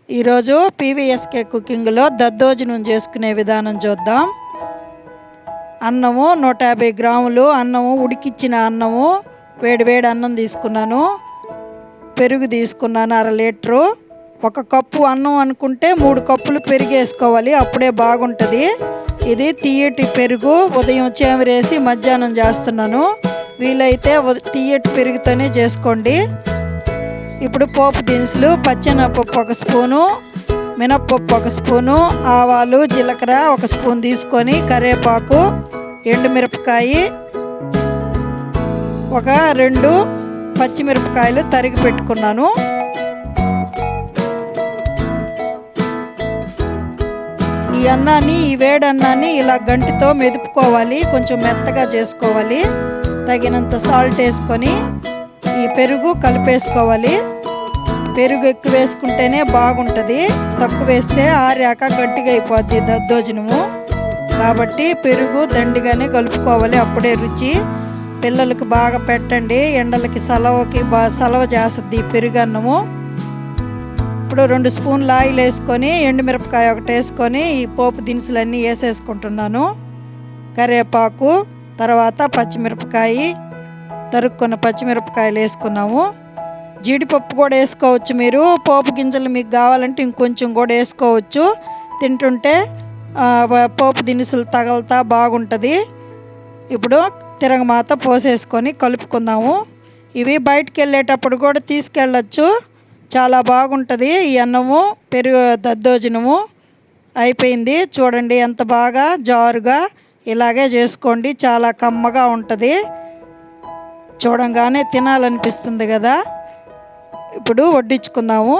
ఈరోజు PVSK కుకింగ్లో దద్దోజనం చేసుకునే విధానం చూద్దాం. అన్నము 150 గ్రాములు అన్నము, ఉడికిచ్చిన అన్నము, వేడి అన్నం తీసుకున్నాను. పెరుగు తీసుకున్నాను 1/2 లీటరు. 1 కప్పు అన్నం అనుకుంటే 3 కప్పులు పెరుగు వేసుకోవాలి, అప్పుడే బాగుంటుంది. ఇది తీయటి పెరుగు, ఉదయం చేమరేసి మధ్యాహ్నం చేస్తున్నాను. వీలైతే తీయటి పెరుగుతోనే చేసుకోండి. ఇప్పుడు పోపు దినుసులు: పచ్చెనగపప్పు 1 స్పూను, మినప్పప్పు 1 స్పూను, ఆవాలు, జీలకర్ర 1 స్పూన్ తీసుకొని, కరివేపాకు, ఎండుమిరపకాయ, 2 పచ్చిమిరపకాయలు తరిగి పెట్టుకున్నాను. ఈ అన్నాన్ని, ఈ వేడి అన్నాన్ని ఇలా గంటితో మెదుపుకోవాలి, కొంచెం మెత్తగా చేసుకోవాలి. తగినంత సాల్ట్ వేసుకొని ఈ పెరుగు కలిపేసుకోవాలి. పెరుగు ఎక్కువ వేసుకుంటేనే బాగుంటుంది, తక్కువ వేస్తే ఆరాక గట్టిగా అయిపోద్ది దద్దోజనము. కాబట్టి పెరుగు దండిగానే కలుపుకోవాలి, అప్పుడే రుచి. పిల్లలకు బాగా పెట్టండి, ఎండలకి సలవ చేస్తుంది పెరుగు అన్నము. ఇప్పుడు 2 స్పూన్ల ఆయిల్ వేసుకొని, ఎండుమిరపకాయ 1 వేసుకొని ఈ పోపు దినుసులన్నీ వేసేసుకుంటున్నాను. కరివేపాకు, తర్వాత పచ్చిమిరపకాయ, తరుక్కున్న పచ్చిమిరపకాయలు వేసుకున్నాము. జీడిపప్పు కూడా వేసుకోవచ్చు మీరు. పోపు గింజలు మీకు కావాలంటే ఇంకొంచెం కూడా వేసుకోవచ్చు. తింటుంటే పోపు దినుసులు తగలుతా బాగుంటుంది. ఇప్పుడు తిరగమాత పోసేసుకొని కలుపుకుందాము. ఇవి బయటికి వెళ్ళేటప్పుడు కూడా తీసుకెళ్ళచ్చు, చాలా బాగుంటుంది ఈ అన్నము. పెరుగు దద్దోజనము అయిపోయింది. చూడండి ఎంత బాగా జారుగా, ఇలాగే చేసుకోండి, చాలా కమ్మగా ఉంటుంది. చూడంగానే తినాలనిపిస్తుంది కదా. ఇప్పుడు వడ్డించుకుందాము.